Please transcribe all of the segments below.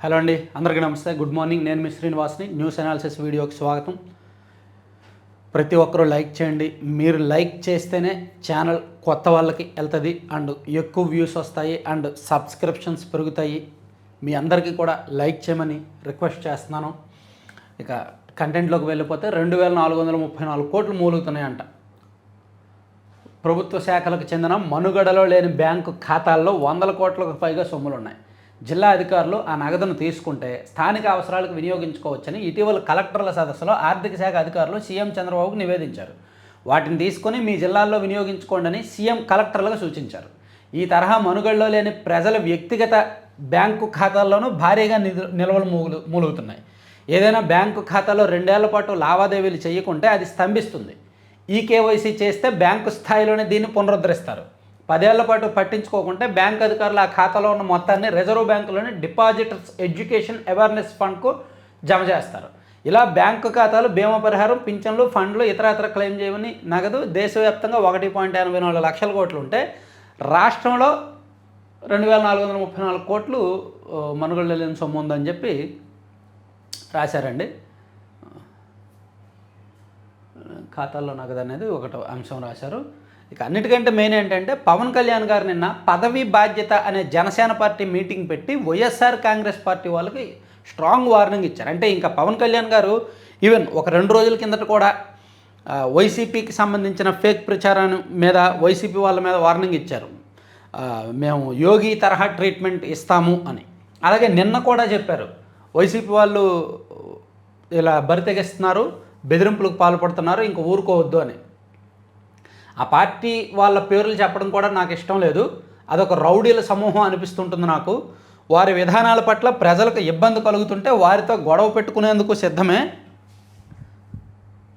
Hello అండి, అందరికీ నమస్తే. Good morning. నేను మీ శ్రీనివాస్ని. న్యూస్ అనాలిసిస్ వీడియోకి స్వాగతం. ప్రతి ఒక్కరూ లైక్ చేయండి. మీరు లైక్ చేస్తేనే ఛానల్ కొత్త వాళ్ళకి వెళ్తుంది అండ్ ఎక్కువ వ్యూస్ వస్తాయి అండ్ సబ్స్క్రిప్షన్స్ పెరుగుతాయి. మీ అందరికీ కూడా లైక్ చేయమని రిక్వెస్ట్ చేస్తున్నాను. ఇక కంటెంట్లోకి వెళ్ళిపోతే 2434 కోట్లు మూలుగుతున్నాయంట. ప్రభుత్వ శాఖలకు చెందిన మనుగడలో లేని బ్యాంకు ఖాతాల్లో 100 కోట్లకు పైగా సొమ్ములున్నాయి. జిల్లా అధికారులు ఆ నగదును తీసుకుంటే స్థానిక అవసరాలకు వినియోగించుకోవచ్చని ఇటీవల కలెక్టర్ల సదస్సులో ఆర్థిక శాఖ అధికారులు సీఎం చంద్రబాబుకు నివేదించారు. వాటిని తీసుకొని మీ జిల్లాల్లో వినియోగించుకోండి అని సీఎం కలెక్టర్లకు సూచించారు. ఈ తరహా మనుగడలో లేని ప్రజల వ్యక్తిగత బ్యాంకు ఖాతాల్లోనూ భారీగా నిల్వలు మూలుగుతున్నాయి. ఏదైనా బ్యాంకు ఖాతాలో 2 ఏళ్ల పాటు లావాదేవీలు చేయకుంటే అది స్తంభిస్తుంది. ఈకేవైసీ చేస్తే బ్యాంకు స్థాయిలోనే దీన్ని పునరుద్ధరిస్తారు. 10 ఏళ్ల పాటు పట్టించుకోకుంటే బ్యాంకు అధికారులు ఆ ఖాతాలో ఉన్న మొత్తాన్ని రిజర్వ్ బ్యాంకులోని డిపాజిటర్స్ ఎడ్యుకేషన్ అవేర్నెస్ ఫండ్కు జమ చేస్తారు. ఇలా బ్యాంకు ఖాతాలు బీమా పరిహారం, పింఛన్లు, ఫండ్లు, ఇతర క్లెయిమ్ చేయమని నగదు దేశవ్యాప్తంగా 1.84 లక్షల కోట్లు ఉంటే రాష్ట్రంలో 2434 కోట్లు మనుగడలో లేని సొమ్ము ఉందని చెప్పి రాశారండి. ఖాతాల్లో నగదు అనేది ఒకటో అంశం రాశారు. ఇక అన్నిటికంటే మెయిన్ ఏంటంటే పవన్ కళ్యాణ్ గారు నిన్న పదవీ బాధ్యత అనే జనసేన పార్టీ మీటింగ్ పెట్టి వైఎస్ఆర్ కాంగ్రెస్ పార్టీ వాళ్ళకి స్ట్రాంగ్ వార్నింగ్ ఇచ్చారు. అంటే ఇంకా పవన్ కళ్యాణ్ గారు ఈవెన్ ఒక 2 రోజుల కిందట కూడా వైసీపీకి సంబంధించిన ఫేక్ ప్రచారం మీద వైసీపీ వాళ్ళ మీద వార్నింగ్ ఇచ్చారు. మేము యోగి తరహా ట్రీట్మెంట్ ఇస్తాము అని. అలాగే నిన్న కూడా చెప్పారు, వైసీపీ వాళ్ళు ఇలా బరితెగిస్తున్నారు, బెదిరింపులకు పాల్పడుతున్నారు, ఇంక ఊరుకోవద్దు అని. ఆ పార్టీ వాళ్ళ పేర్లు చెప్పడం కూడా నాకు ఇష్టం లేదు. అదొక రౌడీల సమూహం అనిపిస్తుంటుంది నాకు. వారి విధానాల పట్ల ప్రజలకు ఇబ్బంది కలుగుతుంటే వారితో గొడవ పెట్టుకునేందుకు సిద్ధమే.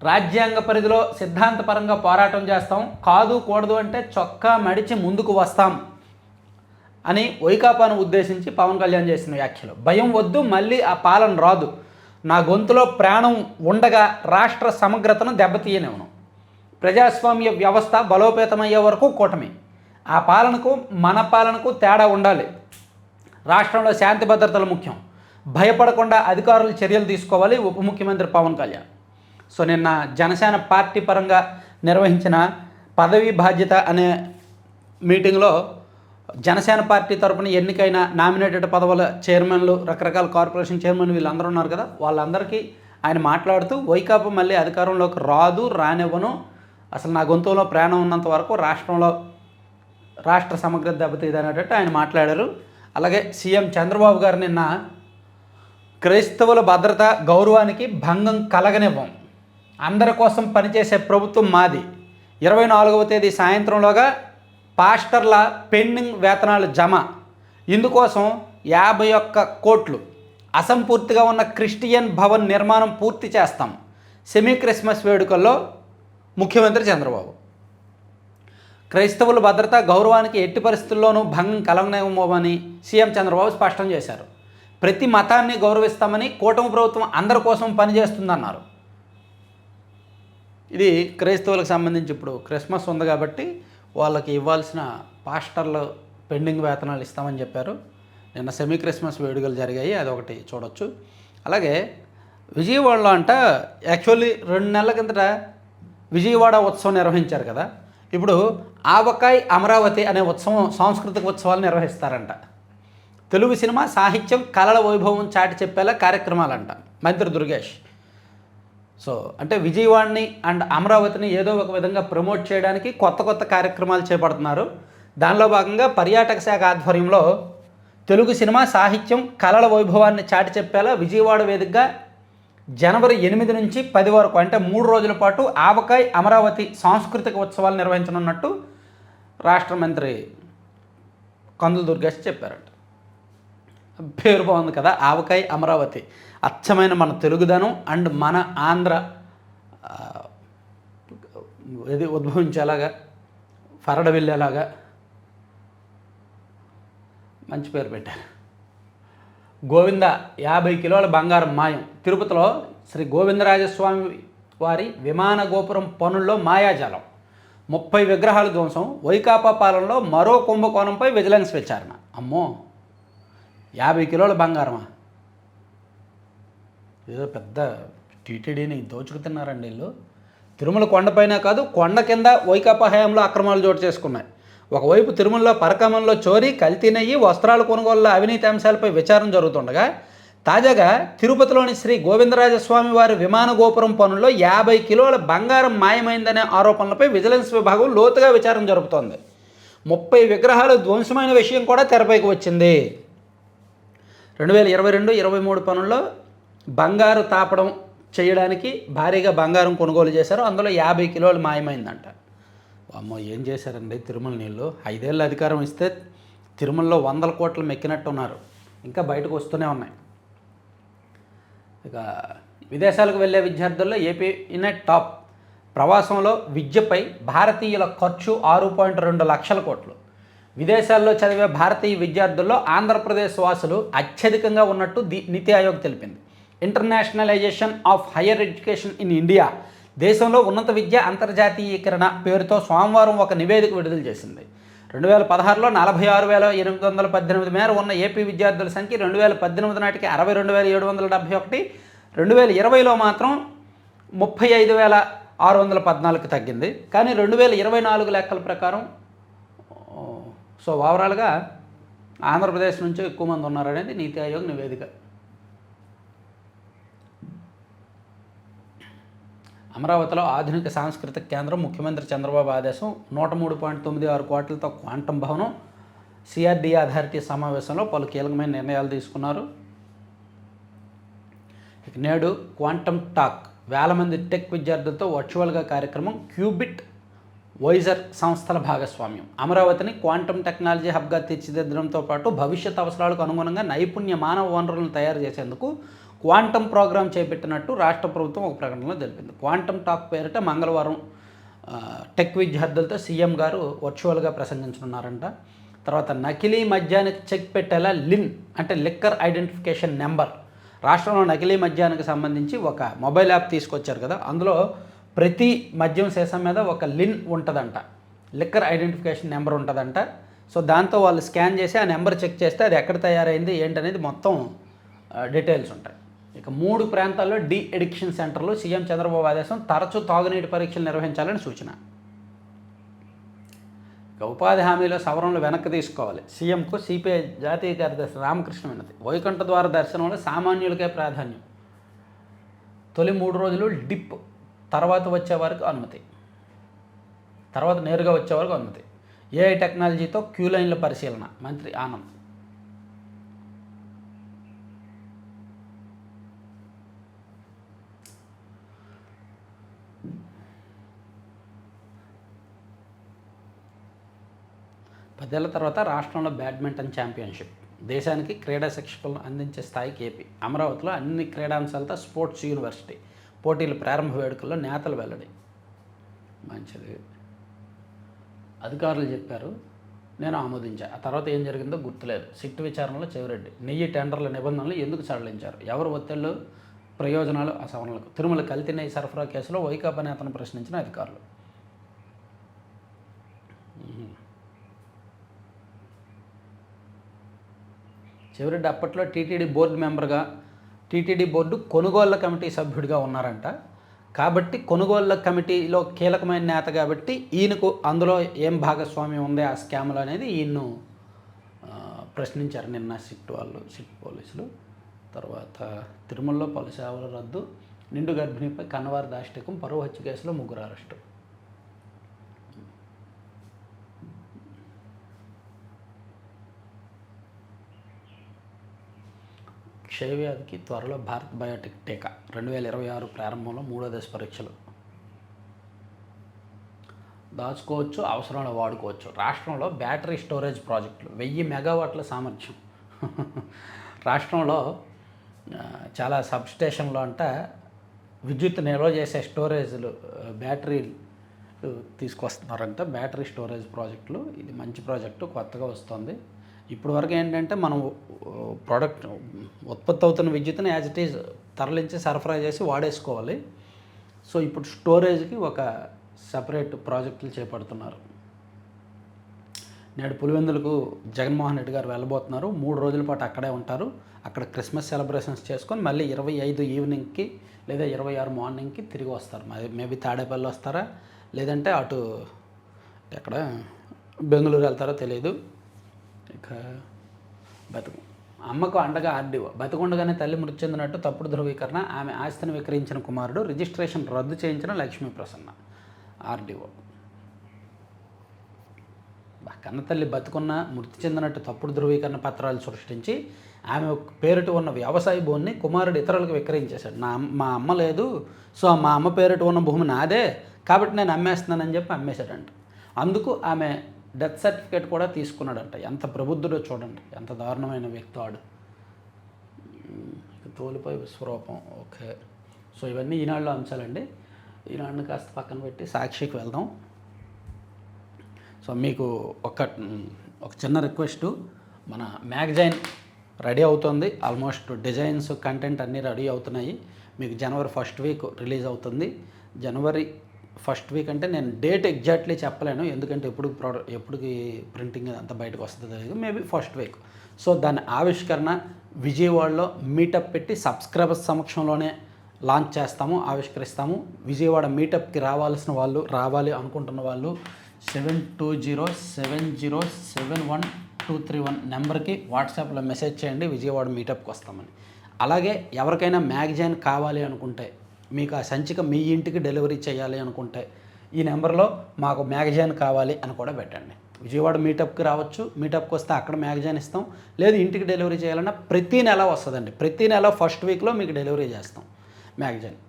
రాజ్యాంగ పరిధిలో సిద్ధాంతపరంగా పోరాటం చేస్తాం, కాదు కూడదు అంటే చొక్కా మడిచి ముందుకు వస్తాం అని వైకాపాను ఉద్దేశించి పవన్ కళ్యాణ్ చేసిన వ్యాఖ్యలు. భయం వద్దు, మళ్ళీ ఆ పాలన రాదు. నా గొంతులో ప్రాణం ఉండగా రాష్ట్ర సమగ్రతను దెబ్బతీయనివ్వను. ప్రజాస్వామ్య వ్యవస్థ బలోపేతమయ్యే వరకు కూటమి. ఆ పాలనకు మన పాలనకు తేడా ఉండాలి. రాష్ట్రంలో శాంతి భద్రతలు ముఖ్యం. భయపడకుండా అధికారులు చర్యలు తీసుకోవాలి. ఉప ముఖ్యమంత్రి పవన్ కళ్యాణ్. సో నిన్న జనసేన పార్టీ పరంగా నిర్వహించిన పదవీ బాధ్యత అనే మీటింగ్లో జనసేన పార్టీ తరపున ఎన్నికైన నామినేటెడ్ పదవుల చైర్మన్లు, రకరకాల కార్పొరేషన్ చైర్మన్ వీళ్ళందరూ ఉన్నారు కదా, వాళ్ళందరికీ ఆయన మాట్లాడుతూ వైకాపా మళ్ళీ అధికారంలోకి రాదు, రానివ్వను, అసలు నా గొంతులో ప్రాణం ఉన్నంత వరకు రాష్ట్ర సమగ్రత దెబ్బతీది అనేటట్టు ఆయన మాట్లాడారు. అలాగే సీఎం చంద్రబాబు గారు నిన్న క్రైస్తవుల భద్రత, గౌరవానికి భంగం కలగనివ్వం, అందరి కోసం పనిచేసే ప్రభుత్వం మాది, 24వ తేదీ సాయంత్రంలోగా పాస్టర్ల పెండింగ్ వేతనాలు జమ, ఇందుకోసం 51 కోట్లు, అసంపూర్తిగా ఉన్న క్రిస్టియన్ భవన్ నిర్మాణం పూర్తి చేస్తాం, సెమీ క్రిస్మస్ వేడుకల్లో ముఖ్యమంత్రి చంద్రబాబు. క్రైస్తవుల భద్రత, గౌరవానికి ఎట్టి పరిస్థితుల్లోనూ భంగం కలగనివ్వమని సీఎం చంద్రబాబు స్పష్టం చేశారు. ప్రతి మతాన్ని గౌరవిస్తామని కూటమి ప్రభుత్వం అందరి కోసం పనిచేస్తుందన్నారు. ఇది క్రైస్తవులకు సంబంధించి ఇప్పుడు క్రిస్మస్ ఉంది కాబట్టి వాళ్ళకి ఇవ్వాల్సిన పాస్టర్లు పెండింగ్ వేతనాలు ఇస్తామని చెప్పారు. నిన్న సెమీ క్రిస్మస్ వేడుకలు జరిగాయి, అదొకటి చూడొచ్చు. అలాగే విజయవాడలో అంట యాక్చువల్లీ 2 నెలల కిందట విజయవాడ ఉత్సవం నిర్వహించారు కదా, ఇప్పుడు ఆవకాయ్ అమరావతి అనే ఉత్సవం, సాంస్కృతిక ఉత్సవాలు నిర్వహిస్తారంట. తెలుగు సినిమా, సాహిత్యం, కళల వైభవం చాటి చెప్పేలా కార్యక్రమాలంట. మంత్రి దుర్గేష్. సో అంటే విజయవాడని అండ్ అమరావతిని ఏదో ఒక విధంగా ప్రమోట్ చేయడానికి కొత్త కార్యక్రమాలు చేపడుతున్నారు. దానిలో భాగంగా పర్యాటక శాఖ ఆధ్వర్యంలో తెలుగు సినిమా, సాహిత్యం, కళల వైభవాన్ని చాటి చెప్పేలా విజయవాడ వేదికగా జనవరి 8 నుంచి 10 వరకు అంటే 3 రోజుల పాటు ఆవకాయ్ అమరావతి సాంస్కృతిక ఉత్సవాలు నిర్వహించనున్నట్టు రాష్ట్ర మంత్రి కందుల దుర్గేష్ చెప్పారట. పేరు బాగుంది కదా, ఆవకాయ్ అమరావతి. అచ్చమైన మన తెలుగుదనం అండ్ మన ఆంధ్ర ఇది ఉద్భవించేలాగా, ఫరడ వెళ్ళేలాగా మంచి పేరు పెట్టారు. గోవింద 50 కిలోల బంగారం మాయం. తిరుపతిలో శ్రీ గోవిందరాజస్వామి వారి విమాన గోపురం పనుల్లో మాయాజాలం. 30 విగ్రహాల ధ్వంసం. వైకాపా పాలనలో మరో కుంభకోణంపై విజిలెన్స్ విచారణ. అమ్మో, 50 కిలోల బంగారమా? ఏదో పెద్ద టీటీడీని దోచుకుతున్నారండి వీళ్ళు. తిరుమల కొండపైన కాదు, కొండ కింద వైకాపా హయాంలో అక్రమాలు చోటు చేసుకున్నాయి. ఒకవైపు తిరుమలలో పరకామంలో చోరీ, కల్తీనయ్యి, వస్త్రాల కొనుగోళ్ల అవినీతి అంశాలపై విచారణ జరుగుతుండగా, తాజాగా తిరుపతిలోని శ్రీ గోవిందరాజస్వామి వారి విమాన గోపురం పనుల్లో 50 కిలోల బంగారం మాయమైందనే ఆరోపణలపై విజిలెన్స్ విభాగం లోతుగా విచారణ జరుపుతోంది. 30 విగ్రహాలు ధ్వంసమైన విషయం కూడా తెరపైకి వచ్చింది. 2022-23 పనుల్లో బంగారు తాపడం చేయడానికి భారీగా బంగారం కొనుగోలు చేశారు. అందులో 50 కిలోలు మాయమైందంట. అమ్మో, ఏం చేశారండి తిరుమల నీళ్ళు. 5 ఏళ్ళ అధికారం ఇస్తే తిరుమలలో 100 కోట్లు మెక్కినట్టున్నారు. ఇంకా బయటకు వస్తూనే ఉన్నాయి. ఇక విదేశాలకు వెళ్ళే విద్యార్థుల్లో ఏపీనే టాప్. ప్రవాసంలో విద్యపై భారతీయుల ఖర్చు 6.2 లక్షల కోట్లు. విదేశాల్లో చదివే భారతీయ విద్యార్థుల్లో ఆంధ్రప్రదేశ్ వాసులు అత్యధికంగా ఉన్నట్టు నీతి ఆయోగ్ తెలిపింది. Internationalisation of higher education in India దేశంలో ఉన్నత విద్య అంతర్జాతీయీకరణ పేరుతో సోమవారం ఒక నివేదిక విడుదల చేసింది. 2016లో 46,818 మేర ఉన్న ఏపీ విద్యార్థుల సంఖ్య 2018 నాటికి 62,771, 2020లో మాత్రం 35,614కి తగ్గింది. కానీ 2024 లెక్కల ప్రకారం సో ఓవరాల్గా ఆంధ్రప్రదేశ్ నుంచి ఎక్కువ మంది ఉన్నారనేది నీతి ఆయోగ్ నివేదిక. అమరావతిలో ఆధునిక సాంస్కృతిక కేంద్రం ముఖ్యమంత్రి చంద్రబాబు ఆదేశం. 103.96 కోట్లతో క్వాంటం భవనం. సిఆర్డీఏ అథారిటీ సమావేశంలో పలు కీలకమైన నిర్ణయాలు తీసుకున్నారు. నేడు క్వాంటమ్ టాక్, వేల మంది టెక్ విద్యార్థులతో వర్చువల్గా కార్యక్రమం. క్యూబిట్, వైజర్ సంస్థల భాగస్వామ్యం. అమరావతిని క్వాంటమ్ టెక్నాలజీ హబ్గా తీర్చిదిద్దడంతో పాటు భవిష్యత్ అవసరాలకు అనుగుణంగా నైపుణ్య మానవ వనరులను తయారు చేసేందుకు క్వాంటమ్ ప్రోగ్రాం చేపట్టినట్టు రాష్ట్ర ప్రభుత్వం ఒక ప్రకటనలో తెలిపింది. క్వాంటమ్ టాక్ పేరిట మంగళవారం టెక్ విద్యార్థులతో సీఎం గారు వర్చువల్గా ప్రసంగించనున్నారంట. తర్వాత నకిలీ మద్యానికి చెక్ పెట్టేలా లిన్ అంటే లిక్కర్ ఐడెంటిఫికేషన్ నెంబర్. రాష్ట్రంలో నకిలీ మద్యానికి సంబంధించి ఒక మొబైల్ యాప్ తీసుకొచ్చారు కదా, అందులో ప్రతి మద్యం సీసం మీద ఒక లిన్ ఉంటుందంట, లిక్కర్ ఐడెంటిఫికేషన్ నెంబర్ ఉంటుందంట. సో దాంతో వాళ్ళు స్కాన్ చేసి ఆ నెంబర్ చెక్ చేస్తే అది ఎక్కడ తయారైంది ఏంటనేది మొత్తం డీటెయిల్స్ ఉంటాయి. ఇక 3 ప్రాంతాల్లో డీ ఎడిక్షన్ సెంటర్లు. సీఎం చంద్రబాబు ఆదేశం. తరచూ తాగునీటి పరీక్షలు నిర్వహించాలని సూచన. ఇక ఉపాధి హామీలో సవరణలు వెనక్కి తీసుకోవాలి. సీఎంకు సిపిఐ జాతీయ కార్యదర్శి రామకృష్ణ విన్నతి. వైకుంఠ ద్వార దర్శనంలో సామాన్యులకే ప్రాధాన్యం. తొలి 3 రోజులు డిప్, తర్వాత వచ్చేవారికి అనుమతి, తర్వాత నేరుగా వచ్చేవారికి అనుమతి. ఏఐ టెక్నాలజీతో క్యూ లైన్ల పరిశీలన. మంత్రి ఆనంద్. పదేళ్ల తర్వాత రాష్ట్రంలో బ్యాడ్మింటన్ ఛాంపియన్షిప్. దేశానికి క్రీడా శిక్షకులను అందించే స్థాయికి ఏపీ. అమరావతిలో అన్ని క్రీడాంశాలతో స్పోర్ట్స్ యూనివర్సిటీ. పోటీల ప్రారంభ వేడుకల్లో నేతలు వెల్లడి. మంచిది, అధికారులు చెప్పారు, నేను ఆమోదించా. ఆ తర్వాత ఏం జరిగిందో గుర్తులేదు. సిట్ విచారణలో చెవిరెడ్డి. నెయ్యి టెండర్ల నిబంధనలు ఎందుకు సడలించారు, ఎవరు ఒత్తిళ్లు, ప్రయోజనాలు ఆ సవరణలకు. తిరుమల కల్తీ నెయ్యి సరఫరా కేసులో వైకాపా నేతను ప్రశ్నించిన అధికారులు. చెవిరెడ్డి అప్పట్లో టీటీడీ బోర్డు మెంబర్గా, టీటీడీ బోర్డు కొనుగోళ్ల కమిటీ సభ్యుడిగా ఉన్నారంట. కాబట్టి కొనుగోళ్ల కమిటీలో కీలకమైన నేత కాబట్టి ఈయనకు అందులో ఏం భాగస్వామ్యం ఉంది ఆ స్కామ్లో అనేది ఈయన్ను ప్రశ్నించారు నిన్న సిట్ పోలీసులు. తర్వాత తిరుమలలో పలు సేవల రద్దు. నిండు గర్భిణిపై కన్నవారి దాష్టికం. పరువు హత్య కేసులో 3 అరెస్టు. క్షయవ్యాధికి త్వరలో భారత్ బయోటెక్ టీకా. 2026 ప్రారంభంలో 3వ దశ పరీక్షలు. దాచుకోవచ్చు, అవసరంలో వాడుకోవచ్చు. రాష్ట్రంలో బ్యాటరీ స్టోరేజ్ ప్రాజెక్టులు. 1000 మెగావాట్ల సామర్థ్యం. రాష్ట్రంలో చాలా సబ్స్టేషన్లో అంట విద్యుత్ నిల్వ చేసే స్టోరేజ్లు, బ్యాటరీలు తీసుకొస్తున్నారంట. బ్యాటరీ స్టోరేజ్ ప్రాజెక్టులు. ఇది మంచి ప్రాజెక్టు, కొత్తగా వస్తుంది. ఇప్పుడు వరకు ఏంటంటే మనం ప్రోడక్ట్ ఉత్పత్తి అవుతున్న విద్యుత్తుని యాజ్ ఇట్ ఈజ్ తరలించి సరఫరా చేసి వాడేసుకోవాలి. సో ఇప్పుడు స్టోరేజ్కి ఒక సపరేట్ ప్రాజెక్టులు చేపడుతున్నారు. నేడు పులివెందులకు జగన్మోహన్ రెడ్డి గారు వెళ్ళబోతున్నారు. 3 రోజుల పాటు అక్కడే ఉంటారు. అక్కడ క్రిస్మస్ సెలబ్రేషన్స్ చేసుకొని మళ్ళీ 25 ఈవినింగ్కి లేదా 26 మార్నింగ్కి తిరిగి వస్తారు. మేబీ తాడేపల్లి వస్తారా, లేదంటే అటు ఎక్కడ బెంగళూరు వెళ్తారో తెలియదు. ఇక అమ్మకు అండగా ఆర్డీఓ. బతికుండగానే తల్లి మృతి చెందినట్టు తప్పుడు ధృవీకరణ, ఆమె ఆస్తిని విక్రయించిన కుమారుడు, రిజిస్ట్రేషన్ రద్దు చేయించిన లక్ష్మీ ప్రసన్న. ఆర్డీఓ. కన్నతల్లి బతుకున్న మృతి చెందినట్టు తప్పుడు ధృవీకరణ పత్రాలు సృష్టించి ఆమె పేరిట ఉన్న వ్యవసాయ భూమిని కుమారుడు ఇతరులకు విక్రయించేశాడు. మా అమ్మ లేదు, సో మా అమ్మ పేరిట ఉన్న భూమి నాదే కాబట్టి నేను అమ్మేస్తున్నానని చెప్పి అమ్మేశాడంట. అందుకు ఆమె డెత్ సర్టిఫికేట్ కూడా తీసుకున్నాడంట. ఎంత ప్రబుద్ధుడో చూడండి, ఎంత దారుణమైన వ్యక్తి వాడు. తోలుపై విశ్వరూపం. ఓకే, సో ఇవన్నీ ఈనాడులో అంశాలండి. ఈనాడుని కాస్త పక్కన పెట్టి సాక్షికి వెళ్దాం. సో మీకు ఒక చిన్న రిక్వెస్టు, మన మ్యాగజైన్ రెడీ అవుతుంది. ఆల్మోస్ట్ డిజైన్స్, కంటెంట్ అన్నీ రెడీ అవుతున్నాయి. మీకు జనవరి 1st వీక్ రిలీజ్ అవుతుంది. జనవరి 1st వీక్ అంటే నేను డేట్ ఎగ్జాక్ట్లీ చెప్పలేను, ఎందుకంటే ఎప్పటికి ప్రింటింగ్ అంతా బయటకు వస్తుంది తెలియదు. Maybe 1st week. సో దాని ఆవిష్కరణ విజయవాడలో మీటప్ పెట్టి సబ్స్క్రైబర్స్ సమక్షంలోనే లాంచ్ చేస్తాము, ఆవిష్కరిస్తాము. విజయవాడ మీటప్కి రావాల్సిన వాళ్ళు, రావాలి అనుకుంటున్న వాళ్ళు 7207071231 నెంబర్కి వాట్సాప్లో మెసేజ్ చేయండి, విజయవాడ మీటప్కి వస్తామని. అలాగే ఎవరికైనా మ్యాగజైన్ కావాలి అనుకుంటే, మీకు ఆ సంచిక మీ ఇంటికి డెలివరీ చేయాలి అనుకుంటే ఈ నెంబర్లో మాకు మ్యాగజైన్ కావాలి అని కూడా పెట్టండి. విజయవాడ మీటప్కి రావచ్చు, మీటప్కి వస్తే అక్కడ మ్యాగజైన్ ఇస్తాం. లేదు ఇంటికి డెలివరీ చేయాలన్నా ప్రతి నెల వస్తుందండి. ప్రతి నెల 1st వీక్లో మీకు డెలివరీ చేస్తాం మ్యాగజైన్.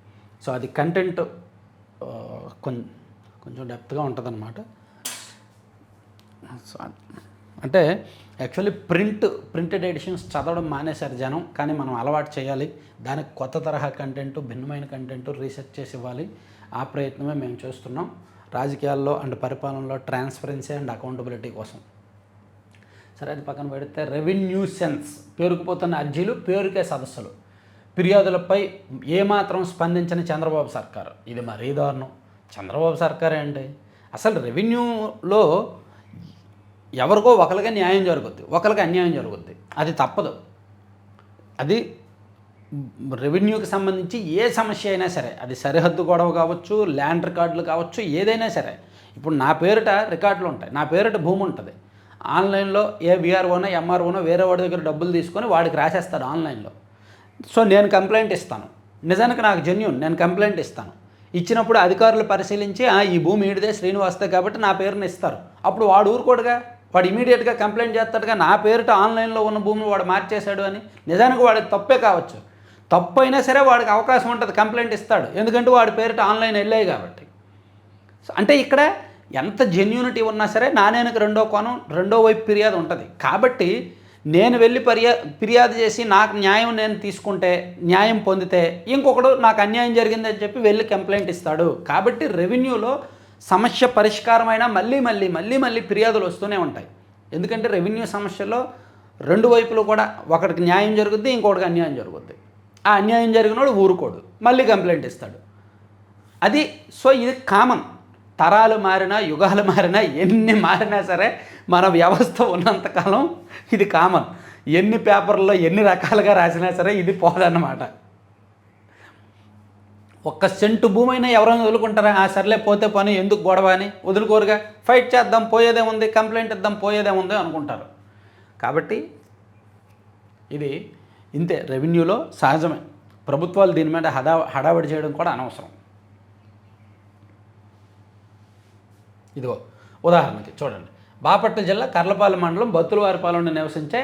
సో అది కంటెంట్ కొంచెం డెప్త్గా ఉంటుందన్నమాట. సో అంటే యాక్చువల్లీ ప్రింటెడ్ ఎడిషన్స్ చదవడం మానేశారు జనం, కానీ మనం అలవాటు చేయాలి. దానికి కొత్త తరహా కంటెంట్, భిన్నమైన కంటెంట్ రీసెర్చ్ చేసి ఇవ్వాలి. ఆ ప్రయత్నమే మేము చేస్తున్నాం. రాజకీయాల్లో అండ్ పరిపాలనలో ట్రాన్స్పరెన్సీ అండ్ అకౌంటబిలిటీ కోసం. సరే, అది పక్కన పెడితే రెవెన్యూ సెన్స్, పేరుకుపోతున్న అర్జీలు, పేరుకే సదస్సులు, ఫిర్యాదులపై ఏమాత్రం స్పందించని చంద్రబాబు సర్కారు. ఇది మరీ దారుణం. చంద్రబాబు సర్కారే అండి. అసలు రెవెన్యూలో ఎవరికో ఒకరికి న్యాయం జరుగుద్ది, ఒకరికి అన్యాయం జరుగుద్ది. అది తప్పదు. అది రెవెన్యూకి సంబంధించి ఏ సమస్య అయినా సరే, అది సరిహద్దు గొడవ కావచ్చు, ల్యాండ్ రికార్డులు కావచ్చు, ఏదైనా సరే. ఇప్పుడు నా పేరిట రికార్డులు ఉంటాయి, నా పేరిట భూమి ఉంటుంది. ఆన్లైన్లో ఏ విఆర్ఓనో ఎంఆర్ఓనో వేరే వాడి దగ్గర డబ్బులు తీసుకొని వాడికి రాసేస్తాడు ఆన్లైన్లో. సో నేను కంప్లైంట్ ఇస్తాను, నిజానికి నాకు జెన్యూన్, నేను కంప్లైంట్ ఇస్తాను. ఇచ్చినప్పుడు అధికారులు పరిశీలించి ఈ భూమి ఈడిదే శ్రీనివాస్తే కాబట్టి నా పేరుని ఇస్తారు. అప్పుడు వాడు ఊరుకోడుగా, వాడు ఇమీడియట్గా కంప్లైంట్ చేస్తాడుగా, నా పేరిట ఆన్లైన్లో ఉన్న భూమిని వాడు మార్చేశాడు అని. నిజానికి వాడికి తప్పే కావచ్చు, తప్పు అయినా సరే వాడికి అవకాశం ఉంటుంది, కంప్లైంట్ ఇస్తాడు. ఎందుకంటే వాడి పేరిట ఆన్లైన్ వెళ్ళాయి కాబట్టి. అంటే ఇక్కడ ఎంత జెన్యూనిటీ ఉన్నా సరే నాణ్యానికి రెండో వైపు ఫిర్యాదు ఉంటుంది. కాబట్టి నేను వెళ్ళి ఫిర్యాదు చేసి నాకు న్యాయం నేను తీసుకుంటే, న్యాయం పొందితే, ఇంకొకడు నాకు అన్యాయం జరిగిందని చెప్పి వెళ్ళి కంప్లైంట్ ఇస్తాడు. కాబట్టి రెవెన్యూలో సమస్య పరిష్కారమైనా మళ్ళీ ఫిర్యాదులు వస్తూనే ఉంటాయి. ఎందుకంటే రెవెన్యూ సమస్యలో రెండు వైపులు కూడా ఒకటికి న్యాయం జరుగుద్ది, ఇంకొకటికి అన్యాయం జరుగుద్ది. ఆ అన్యాయం జరిగినోడు ఊరుకోడు, మళ్ళీ కంప్లైంట్ ఇస్తాడు. అది సో ఇది కామన్. తరాలు మారినా, యుగాలు మారినా, ఎన్ని మారినా సరే మన వ్యవస్థ ఉన్నంతకాలం ఇది కామన్. ఎన్ని పేపర్లో ఎన్ని రకాలుగా రాసినా సరే ఇది పోదన్నమాట. ఒక్క సెంటు భూమి అయినా ఎవరైనా వదులుకుంటారా? సర్లే పోతే పని, ఎందుకు గొడవ అని వదులుకోరుగా. ఫైట్ చేద్దాం, పోయేదేముంది, కంప్లైంట్ ఇద్దాం, పోయేదేముంది అనుకుంటారు. కాబట్టి ఇది ఇంతే, రెవెన్యూలో సహజమే. ప్రభుత్వాలు దీని మీద హడావిడి చేయడం కూడా అనవసరం. ఇదిగో ఉదాహరణకి చూడండి, బాపట్ల జిల్లా కర్లపాలెం మండలం బత్తులవారిపాలెంలో నివసించే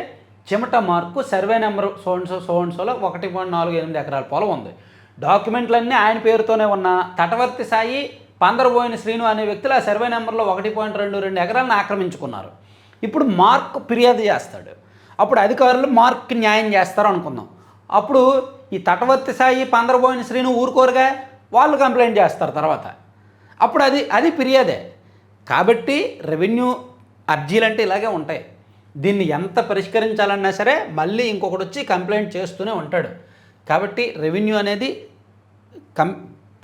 చెమట మార్కు సర్వే నెంబర్ సోన్సోలో 1.48 ఎకరాల పొలం ఉంది. డాక్యుమెంట్లన్నీ ఆయన పేరుతోనే ఉన్న తటవర్తి సాయి, పందరబోయిన శ్రీను అనే వ్యక్తులు ఆ సర్వే నెంబర్లో 1.22 ఎకరాలను ఆక్రమించుకున్నారు. ఇప్పుడు మార్క్ ఫిర్యాదు చేస్తాడు. అప్పుడు అధికారులు మార్క్కి న్యాయం చేస్తారు అనుకుందాం. అప్పుడు ఈ తటవర్తి సాయి, పందరబోయిన శ్రీను ఊరుకోరుగా, వాళ్ళు కంప్లైంట్ చేస్తారు తర్వాత. అప్పుడు అది ఫిర్యాదే. కాబట్టి రెవెన్యూ అర్జీలు అంటే ఇలాగే ఉంటాయి. దీన్ని ఎంత పరిష్కరించాలన్నా సరే మళ్ళీ ఇంకొకటి వచ్చి కంప్లైంట్ చేస్తూనే ఉంటాడు. కాబట్టి రెవెన్యూ అనేది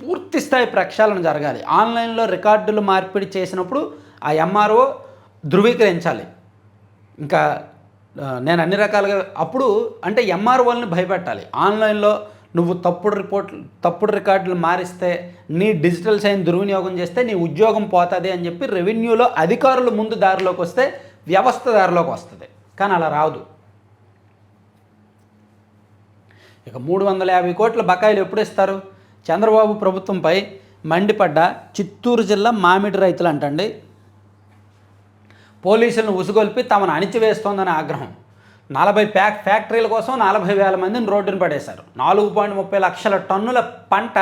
పూర్తి స్థాయి ప్రక్షాళన జరగాలి. ఆన్లైన్లో రికార్డులు మార్పిడి చేసినప్పుడు ఆ ఎంఆర్ఓ ధృవీకరించాలి. ఇంకా నేను అన్ని రకాలుగా అప్పుడు అంటే ఎంఆర్ఓల్ని భయపెట్టాలి. ఆన్లైన్లో నువ్వు తప్పుడు రికార్డులు మారిస్తే, నీ డిజిటల్ సైన్ దుర్వినియోగం చేస్తే నీ ఉద్యోగం పోతుంది అని చెప్పి రెవెన్యూలో అధికారులు ముందు దారిలోకి వస్తే వ్యవస్థ దారిలోకి వస్తుంది. కానీ అలా రాదు. ఇక 350 కోట్ల బకాయిలు ఎప్పుడు ఇస్తారు? చంద్రబాబు ప్రభుత్వంపై మండిపడ్డ చిత్తూరు జిల్లా మామిడి రైతులు అంటండి, పోలీసులను ఉసుగొల్పి తమను అణిచివేస్తోందని ఆగ్రహం. 40 ఫ్యాక్టరీల కోసం 40,000 మందిని రోడ్డున పడేశారు. 4.30 లక్షల టన్నుల పంట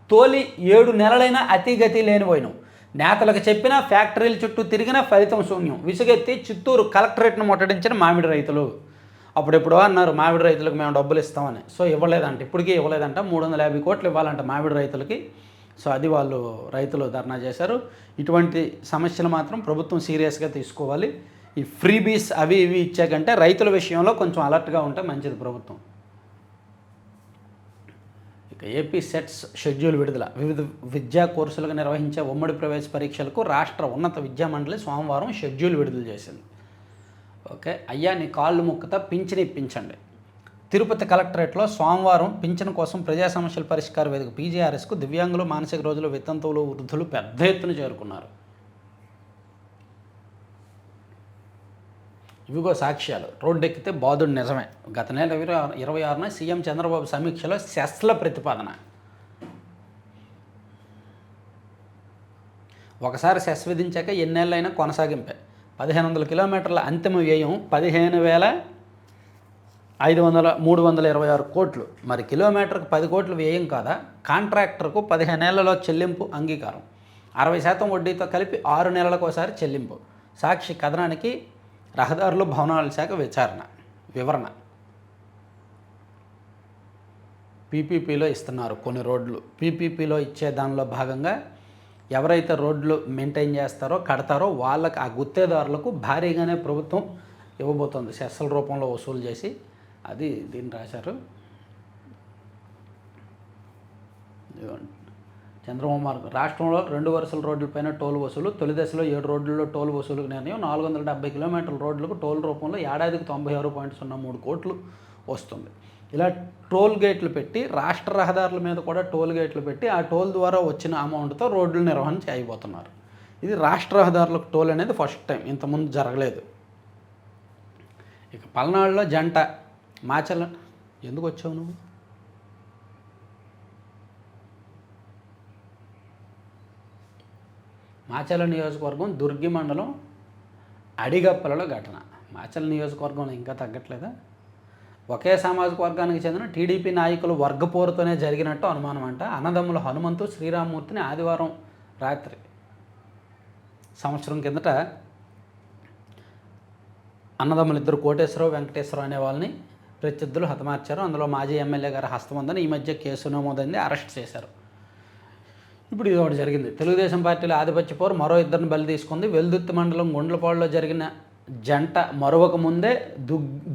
తోలి 7 నెలలైనా అతిగతి లేనిపోయినాం. నేతలకు చెప్పినా, ఫ్యాక్టరీల చుట్టూ తిరిగినా ఫలితం శూన్యం. విసుగెత్తి చిత్తూరు కలెక్టరేట్ను ముట్టడించిన మామిడి రైతులు. అప్పుడెప్పుడో అన్నారు మామిడి రైతులకు మేము డబ్బులు ఇస్తామని. సో ఇవ్వలేదంట, ఇప్పటికీ ఇవ్వలేదంట. 350 కోట్లు ఇవ్వాలంట మామిడి రైతులకి. సో అది వాళ్ళు రైతులు ధర్నా చేశారు. ఇటువంటి సమస్యలు మాత్రం ప్రభుత్వం సీరియస్గా తీసుకోవాలి. ఈ ఫ్రీబీస్ అవి ఇవి ఇచ్చాకంటే రైతుల విషయంలో కొంచెం అలర్ట్గా ఉంటే మంచిది ప్రభుత్వం. ఇక ఏపీ సెట్స్ షెడ్యూల్ విడుదల. వివిధ విద్యా కోర్సులకు నిర్వహించే ఉమ్మడి ప్రవేశ పరీక్షలకు రాష్ట్ర ఉన్నత విద్యామండలి సోమవారం షెడ్యూల్ విడుదల చేసింది. ఓకే, అయ్యా నీ కాళ్ళు ముక్కుతా పింఛన్ ఇప్పించండి. తిరుపతి కలెక్టరేట్లో సోమవారం పింఛన్ కోసం ప్రజా సమస్యల పరిష్కార వేదిక పీజీఆర్ఎస్కు దివ్యాంగులు, మానసిక రోజులు, వితంతువులు, వృద్ధులు పెద్ద ఎత్తున చేరుకున్నారు. ఇవిగో సాక్ష్యాలు. రోడ్డెక్కితే బాధుడు నిజమే. గత నెల 26న సీఎం చంద్రబాబు సమీక్షలో సెస్ల ప్రతిపాదన. ఒకసారి సెస్ విధించాక ఎన్నేళ్ళైనా కొనసాగింపే. 1500 కిలోమీటర్ల అంతిమ వ్యయం 15,326 కోట్లు. మరి కిలోమీటర్కు 10 కోట్లు వ్యయం కాదా? కాంట్రాక్టర్కు 15 ఏళ్లలో చెల్లింపు అంగీకారం. 60% వడ్డీతో కలిపి 6 నెలలకు ఒకసారి చెల్లింపు. సాక్షి కథనానికి రహదారులు, భవనాల శాఖ వివరణ. పీపీపీలో ఇస్తున్నారు కొన్ని రోడ్లు. పీపీపీలో ఇచ్చే దానిలో భాగంగా ఎవరైతే రోడ్లు మెయింటైన్ చేస్తారో, కడతారో వాళ్ళకి, ఆ గుత్తేదారులకు భారీగానే ప్రభుత్వం ఇవ్వబోతోంది సెస్సుల రూపంలో వసూలు చేసి. అది దీన్ని రాశారు. చంద్రబాబు రాష్ట్రంలో 2 వరుసల రోడ్లపైన టోల్ వసూలు. తొలి దశలో 7 రోడ్లలో టోల్ వసూలుకు నిర్ణయం. 470 కిలోమీటర్ల రోడ్లకు టోల్ రూపంలో ఏడాదికి 96.03 కోట్లు వస్తుంది. ఇలా టోల్ గేట్లు పెట్టి, రాష్ట్ర రహదారుల మీద కూడా టోల్ గేట్లు పెట్టి, ఆ టోల్ ద్వారా వచ్చిన అమౌంట్తో రోడ్లు నిర్వహణ చేయబోతున్నారు. ఇది రాష్ట్ర రహదారులకు టోల్ అనేది ఫస్ట్ టైం, ఇంతకుముందు జరగలేదు. ఇక పల్నాడులో జంట మాచల. ఎందుకు వచ్చావు నువ్వు? మాచల నియోజకవర్గం దుర్గి మండలం అడిగప్పలలో ఘటన. మాచల నియోజకవర్గంలో ఇంకా తగ్గట్లేదా? ఒకే సామాజిక వర్గానికి చెందిన టీడీపీ నాయకులు వర్గపోరుతోనే జరిగినట్టు అనుమానం అంట. అన్నదమ్ముల హనుమంతు, శ్రీరామ్మూర్తిని ఆదివారం రాత్రి సంవత్సరం కిందట అన్నదమ్ములు ఇద్దరు కోటేశ్వరరావు, వెంకటేశ్వరరావు అనే వాళ్ళని ప్రత్యర్థులు హతమార్చారు. అందులో మాజీ ఎమ్మెల్యే గారి హస్తం ఉందని ఈ మధ్య కేసు నమోదైంది, అరెస్ట్ చేశారు. ఇప్పుడు ఇది ఒకటి జరిగింది. తెలుగుదేశం పార్టీలో ఆధిపత్య పోరు మరో ఇద్దరిని బలి తీసుకుంది. వెల్దుర్తి మండలం గుండ్లపాడులో జరిగిన జంట మరొక ముందే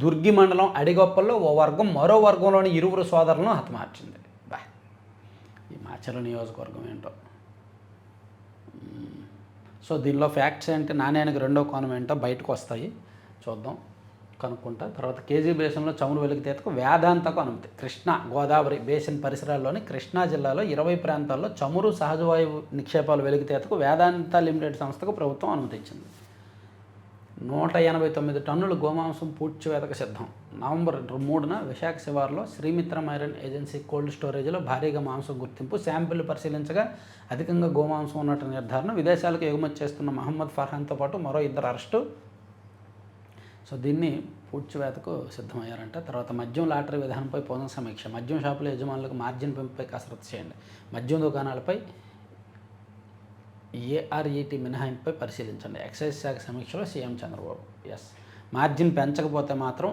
దుర్గి మండలం అడిగొప్పల్లో ఓ వర్గం మరో వర్గంలోని 2 సోదరులను హతమార్చింది. బా, ఈ మాచల నియోజకవర్గం ఏంటో. సో దీనిలో ఫ్యాక్ట్స్ ఏంటి, నాణ్యానికి రెండో కోణం ఏంటో బయటకు వస్తాయి, చూద్దాం, కనుక్కుంటా. తర్వాత కేజీ బేసిన్లో చమురు వెలికితేతకు వేదాంతకు అనుమతి. కృష్ణా గోదావరి బేసిన్ పరిసరాల్లోని కృష్ణా జిల్లాలో 20 ప్రాంతాల్లో చమురు, సహజవాయువు నిక్షేపాలు వెలికితేతకు వేదాంత లిమిటెడ్ సంస్థకు ప్రభుత్వం అనుమతించింది. 189 టన్నుల గోమాంసం పూడ్చివేతకు సిద్ధం. నవంబర్ 3న విశాఖ శివార్లో శ్రీమిత్ర మైరన్ ఏజెన్సీ కోల్డ్ స్టోరేజ్లో భారీగా మాంసం గుర్తింపు. శాంపిల్ పరిశీలించగా అధికంగా గోమాంసం ఉన్నట్టు నిర్ధారణ. విదేశాలకు ఎగుమతి చేస్తున్న మహమ్మద్ ఫర్హాన్తో పాటు మరో 2 అరెస్టు. సో దీన్ని పూడ్చివేతకు సిద్ధమయ్యారంట. తర్వాత మద్యం లాటరీ విధానంపై పోదం సమీక్ష. మద్యం షాపుల యజమానులకు మార్జిన్ పెంపుపై కసరత్తు చేయండి. మద్యం దుకాణాలపై ఏఆర్ఈటీ మినహాయింపుపై పరిశీలించండి. ఎక్సైజ్ శాఖ సమీక్షలో సీఎం చంద్రబాబు. మార్జిన్ పెంచకపోతే మాత్రం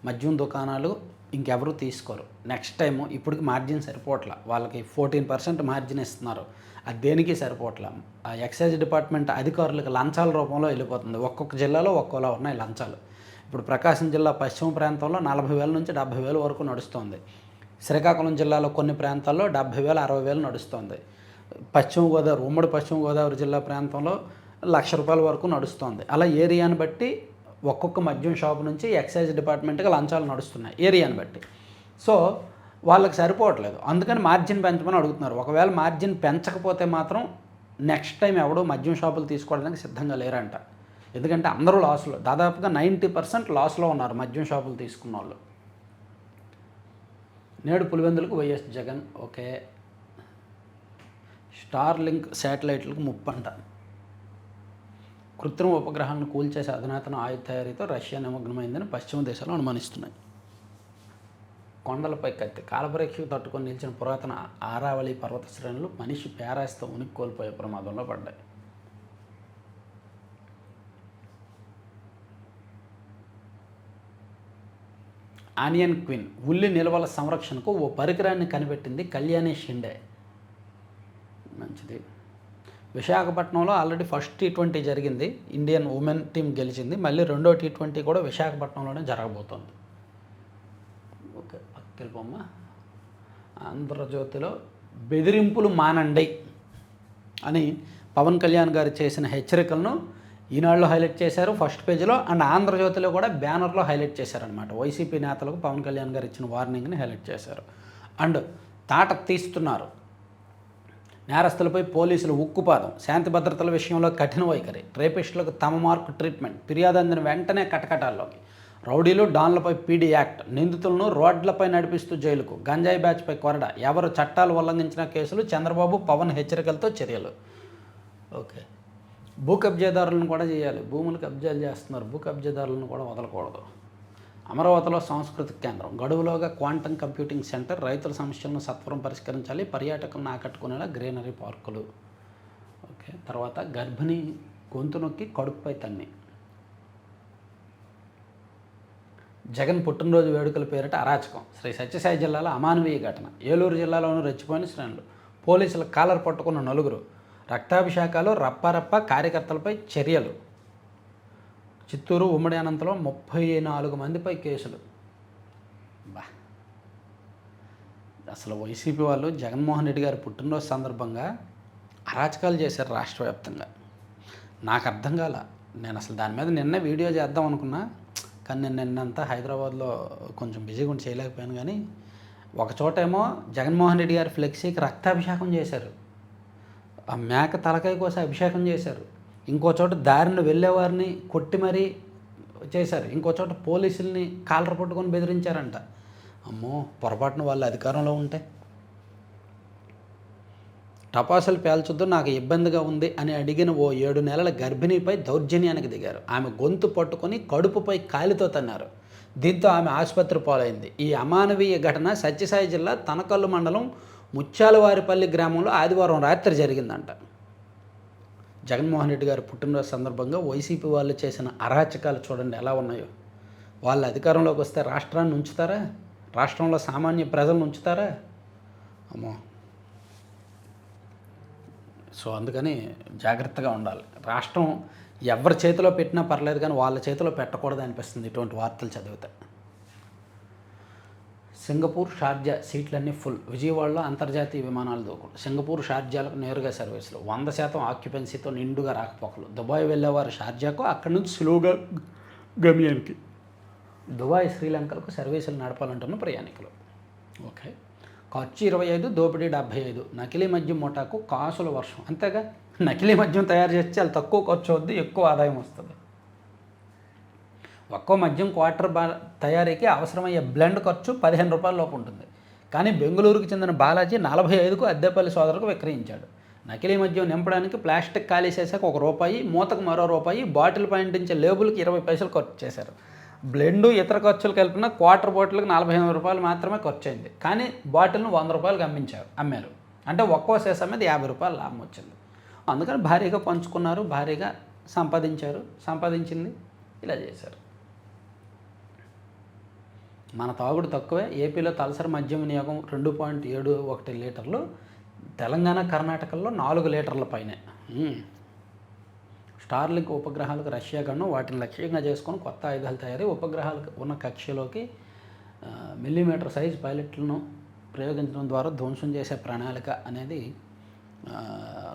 మద్యం దుకాణాలు ఇంకెవరూ తీసుకోరు. నెక్స్ట్ టైం ఇప్పటికి మార్జిన్ సరిపోట్ల, వాళ్ళకి 14% మార్జిన్ ఇస్తున్నారు, అది దేనికి సరిపోట్ల. ఆ ఎక్సైజ్ డిపార్ట్మెంట్ అధికారులకు లంచాల రూపంలో వెళ్ళిపోతుంది. ఒక్కొక్క జిల్లాలో ఒక్కోలా ఉన్నాయి లంచాలు. ఇప్పుడు ప్రకాశం జిల్లా పశ్చిమ ప్రాంతంలో 40,000 నుంచి 70,000 వరకు నడుస్తుంది. శ్రీకాకుళం జిల్లాలో కొన్ని ప్రాంతాల్లో 70,000, 60,000 నడుస్తుంది. ఉమ్మడి పశ్చిమ గోదావరి జిల్లా ప్రాంతంలో 1,00,000 రూపాయల వరకు నడుస్తుంది. అలా ఏరియాని బట్టి ఒక్కొక్క మద్యం షాపు నుంచి ఎక్సైజ్ డిపార్ట్మెంట్కి లంచాలు నడుస్తున్నాయి ఏరియాని బట్టి. సో వాళ్ళకి సరిపోవట్లేదు, అందుకని మార్జిన్ పెంచమని అడుగుతున్నారు. ఒకవేళ మార్జిన్ పెంచకపోతే మాత్రం నెక్స్ట్ టైం ఎవడో మద్యం షాపులు తీసుకోవడానికి సిద్ధంగా లేరంట. ఎందుకంటే అందరూ లాస్లో, దాదాపుగా 90% లాస్లో ఉన్నారు మద్యం షాపులు తీసుకున్న వాళ్ళు. నేడు పులివెందులకు వైఎస్ జగన్ ఓకే. స్టార్లింక్ శాటిలైట్లకు ముప్పంట. కృత్రిమ ఉపగ్రహాలను కూల్చేసే అధునాతన ఆయుధ తయారీతో రష్యా నిమగ్నమైందని పశ్చిమ దేశాలు అనుమానిస్తున్నాయి. కొండలపై కత్తి కాలపరీక్షకు తట్టుకొని నిలిచిన పురాతన ఆరావళి పర్వత శ్రేణులు మనిషి పేరాస్తో ఉనికి కోల్పోయే ప్రమాదంలో పడ్డాయి. ఆనియన్ క్వీన్ ఉల్లి నిల్వల సంరక్షణకు ఓ పరికరాన్ని కనిపెట్టింది కళ్యాణి షిండే. మంచిది. విశాఖపట్నంలో ఆల్రెడీ ఫస్ట్ T20 జరిగింది, ఇండియన్ ఉమెన్ టీం గెలిచింది. మళ్ళీ రెండో T20 కూడా విశాఖపట్నంలోనే జరగబోతోంది. ఓకే, పక్కెళ్ళిపోమ్మ. ఆంధ్రజ్యోతిలో బెదిరింపులు మానండి అని పవన్ కళ్యాణ్ గారు చేసిన హెచ్చరికలను ఈనాడులో హైలైట్ చేశారు ఫస్ట్ పేజీలో, అండ్ ఆంధ్రజ్యోతిలో కూడా బ్యానర్లో హైలైట్ చేశారనమాట. వైసీపీ నేతలకు పవన్ కళ్యాణ్ గారు ఇచ్చిన వార్నింగ్ని హైలైట్ చేశారు. అండ్ తాట తీస్తున్నారు, నేరస్తులపై పోలీసులు ఉక్కుపాదం, శాంతి భద్రతల విషయంలో కఠిన వైఖరి, రేపిస్టులకు తమ మార్కు ట్రీట్మెంట్, ఫిర్యాదు అందిన వెంటనే కటకటాల్లోకి, రౌడీలు డాన్లపై పీడీ యాక్ట్, నిందితులను రోడ్లపై నడిపిస్తూ జైలుకు, గంజాయి బ్యాచ్పై కొరడ, ఎవరు చట్టాలు ఉల్లంఘించిన కేసులు, చంద్రబాబు పవన్ హెచ్చరికలతో చర్యలు. ఓకే, భూ కబ్జాదారులను కూడా చేయాలి, భూములు కబ్జాలు చేస్తున్నారు, భూ కబ్జాదారులను కూడా వదలకూడదు. అమరావతిలో సాంస్కృతిక కేంద్రం, గడువులోగా క్వాంటమ్ కంప్యూటింగ్ సెంటర్, రైతుల సమస్యలను సత్వరం పరిష్కరించాలి, పర్యాటకులను ఆకట్టుకునేలా గ్రీనరీ పార్కులు. ఓకే, తర్వాత గర్భిణి గొంతు నొక్కి కడుపుపై తన్ని. జగన్ పుట్టినరోజు వేడుకల పేరిట అరాచకం, శ్రీ సత్యసాయి జిల్లాలో అమానవీయ ఘటన, ఏలూరు జిల్లాలోనూ రెచ్చిపోయిన శ్రేణులు, పోలీసుల కాలర్ పట్టుకున్న నలుగురు, రక్తాభిషేకాలు రప్పారప్ప కార్యకర్తలపై చర్యలు. చిత్తూరు ఉమ్మడి అనంతలో 34 మందిపై కేసులు. బా, అసలు వైసీపీ వాళ్ళు జగన్మోహన్ రెడ్డి గారి పుట్టినరోజు సందర్భంగా అరాచకాలు చేశారు రాష్ట్ర వ్యాప్తంగా. నాకు అర్థం కాల, నేను అసలు దాని మీద నిన్న వీడియో చేద్దాం అనుకున్నా, కానీ నేను నిన్నంతా హైదరాబాద్లో కొంచెం బిజీగా ఉండి చేయలేకపోయాను. కానీ ఒకచోటేమో జగన్మోహన్ రెడ్డి గారి ఫ్లెక్సీకి రక్తాభిషేకం చేశారు, ఆ మేక తలకాయ కోసం అభిషేకం చేశారు. ఇంకో చోట దారిని వెళ్ళేవారిని కొట్టి మరీ చేశారు, ఇంకో చోట పోలీసుల్ని కాలర్ పట్టుకొని బెదిరించారంట. అమ్మో, పొరపాటున వాళ్ళు అధికారంలో ఉంటే టపాసులు పేల్చొద్దు, నాకు ఇబ్బందిగా ఉంది అని అడిగిన ఓ 7 నెలల గర్భిణీపై దౌర్జన్యానికి దిగారు. ఆమె గొంతు పట్టుకొని కడుపుపై కాలితో తన్నారు. దీంతో ఆమె ఆసుపత్రి పాలైంది. ఈ అమానవీయ ఘటన సత్యసాయి జిల్లా తనకల్లు మండలం ముత్యాలవారిపల్లి గ్రామంలో ఆదివారం రాత్రి జరిగిందంట. జగన్మోహన్ రెడ్డి గారి పుట్టినరోజు సందర్భంగా వైసీపీ వాళ్ళు చేసిన అరాచకాలు చూడండి ఎలా ఉన్నాయో. వాళ్ళు అధికారంలోకి వస్తే రాష్ట్రాన్ని ఉంచుతారా? రాష్ట్రంలో సామాన్య ప్రజలను ఉంచుతారా? అమ్మో. సో అందుకని జాగ్రత్తగా ఉండాలి. రాష్ట్రం ఎవరి చేతిలో పెట్టినా పర్లేదు, కానీ వాళ్ళ చేతిలో పెట్టకూడదు అనిపిస్తుంది ఇటువంటి వార్తలు చదివితే. సింగపూర్ షార్జా సీట్లన్నీ ఫుల్, విజయవాడలో అంతర్జాతీయ విమానాలు దూకులు, సింగపూర్ షార్జాలకు నేరుగా సర్వీసులు, 100% ఆక్యుపెన్సీతో నిండుగా రాకపోకలు, దుబాయ్ వెళ్ళేవారు షార్జాకు, అక్కడి నుంచి సులువుగా గమ్యానికి, దుబాయ్ శ్రీలంకలకు సర్వీసులు నడపాలంటున్న ప్రయాణికులు. ఓకే, ఖర్చు 25, దోపిడీ 75, నకిలీ మద్యం ముఠాకు కాసుల వర్షం. అంతేగా, నకిలీ మద్యం తయారు చేస్తే చాలా తక్కువ ఖర్చు అవుద్ది, ఎక్కువ ఆదాయం వస్తుంది. ఒక్కో మద్యం క్వార్టర్ తయారీకి అవసరమయ్యే బ్లెండ్ ఖర్చు 15 రూపాయల లోపు ఉంటుంది. కానీ బెంగళూరుకు చెందిన బాలాజీ 45కు అద్దెపల్లి సోదరుకు విక్రయించాడు. నకిలీ మద్యం నింపడానికి ప్లాస్టిక్ ఖాళీ చేశాక ₹1, మూతకు మరో రూపాయి, బాటిల్ పైంటించే లేబుల్కి 20 పైసలు ఖర్చు చేశారు. బ్లెండు ఇతర ఖర్చులు కలిపిన క్వార్టర్ బాటిల్కి ₹45 మాత్రమే ఖర్చు అయింది. కానీ బాటిల్ను ₹100 అమ్మారు. అంటే ఒక్కో సీసా మీద ₹50 లాభం వచ్చింది. అందుకని భారీగా పంచుకున్నారు, భారీగా సంపాదించింది ఇలా చేశారు. మన తాగుడు తక్కువే, ఏపీలో తలసరి మద్యం వినియోగం 2.71 లీటర్లు, తెలంగాణ కర్ణాటకలో 4 లీటర్ల పైనే. స్టార్లింక్ ఉపగ్రహాలకు రష్యా గన్ను, వాటిని లక్ష్యంగా చేసుకొని కొత్త ఆయుధాలు తయారీ, ఉపగ్రహాలకు ఉన్న కక్షలోకి మిల్లీమీటర్ సైజ్ పైలట్లను ప్రయోగించడం ద్వారా ధ్వంసం చేసే ప్రణాళిక అనేది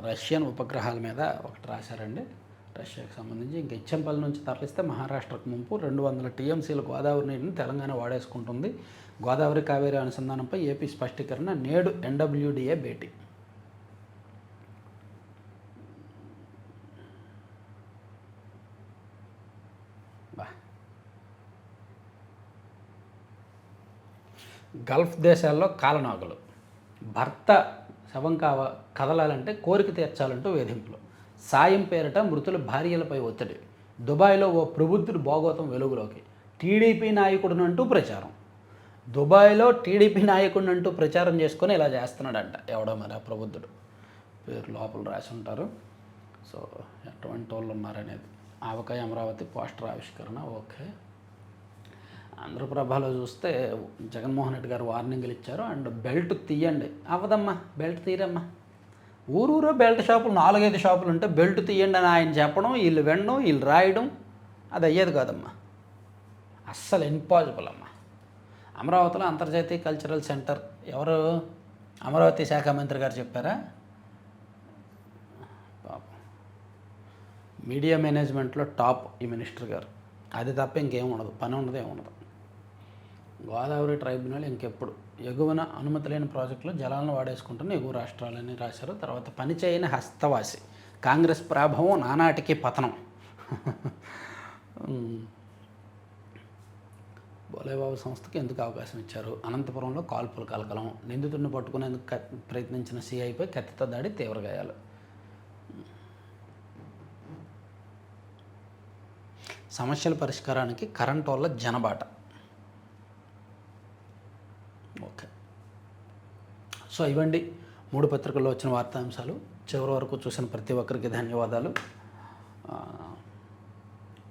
రష్యన్ ఉపగ్రహాల మీద ఒకటి రాశారండి. రష్యాకు సంబంధించి ఇంకా ఇచ్చంపల్లి నుంచి తరలిస్తే మహారాష్ట్రకు ముంపు 200 టీఎంసీల గోదావరి నీటిని తెలంగాణ వాడేసుకుంటుంది. గోదావరి కావేరీ అనుసంధానంపై ఏపీ స్పష్టీకరణ, నేడు ఎన్డబ్ల్యూడిఏ భేటీ. గల్ఫ్ దేశాల్లో కాలనాగులు, భర్త శవం కదలాలంటే కోరిక తీర్చాలంటూ వేధింపులు, సాయం పేరిట మృతుల భార్యలపై ఒత్తిడి, దుబాయ్లో ఓ ప్రబుద్ధుడు భోగోతం వెలుగులోకి, టీడీపీ నాయకుడినంటూ ప్రచారం. దుబాయ్లో టీడీపీ నాయకుడినంటూ ప్రచారం చేసుకొని ఇలా చేస్తున్నాడంట ఎవడో మరి ఆ ప్రబుద్ధుడు, పేరు లోపల రాసి ఉంటారు. సో ఎటువంటి వాళ్ళు ఉన్నారనేది. ఆవకాయ అమరావతి పోస్టర్ ఆవిష్కరణ. ఓకే, ఆంధ్రప్రభలో చూస్తే జగన్మోహన్ రెడ్డి గారు వార్నింగ్లు ఇచ్చారు. అండ్ బెల్ట్ తీయండి, అవ్వదమ్మా బెల్ట్ తీరమ్మా. ఊరూరో బెల్ట్ షాపులు 4-5 షాపులు ఉంటే బెల్ట్ తీయండి అని ఆయన చెప్పడం, వీళ్ళు వినడం, వీళ్ళు రాయడం, అది అయ్యేది కాదమ్మా. అస్సలు ఇంపాసిబుల్ అమ్మా. అమరావతిలో అంతర్జాతీయ కల్చరల్ సెంటర్ ఎవరు? అమరావతి శాఖ మంత్రి గారు చెప్పారా? పాపం మీడియా మేనేజ్మెంట్లో టాప్ ఈ మినిస్టర్ గారు. అది తప్ప ఇంకేం ఉండదు, పని ఉండదు, ఏముండదు. గోదావరి ట్రైబ్యునల్ ఇంకెప్పుడు ఎగువన అనుమతి లేని ప్రాజెక్టులో జలాలను వాడేసుకుంటున్న ఎగువ రాష్ట్రాలని రాశారు. తర్వాత పనిచేయని హస్తవాసి, కాంగ్రెస్ ప్రాభవం నానాటికి పతనం. బోలేబాబు సంస్థకు ఎందుకు అవకాశం ఇచ్చారు? అనంతపురంలో కాల్పులు కలకలం, నిందితుడిని పట్టుకునేందుకు ప్రయత్నించిన సిఐపై కత్తితో దాడి, తీవ్ర గాయాలు. సమస్యల పరిష్కారానికి కరెంట్ వల్ల జనబాట. ఓకే, సో ఇవ్వండి 3 పత్రికల్లో వచ్చిన వార్తాంశాలు. చివరి వరకు చూసిన ప్రతి ఒక్కరికి ధన్యవాదాలు.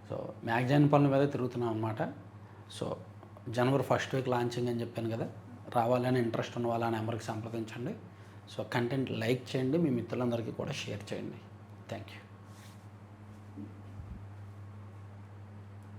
సో మ్యాగజైన్ పనుల మీద తిరుగుతున్నాం అన్నమాట. సో జనవరి 1st వీక్ లాంచింగ్ అని చెప్పాను కదా, రావాలని ఇంట్రెస్ట్ ఉన్న వాళ్ళ నెంబర్కి సంప్రదించండి. సో కంటెంట్ లైక్ చేయండి, మీ మిత్రులందరికీ కూడా షేర్ చేయండి. Thank you.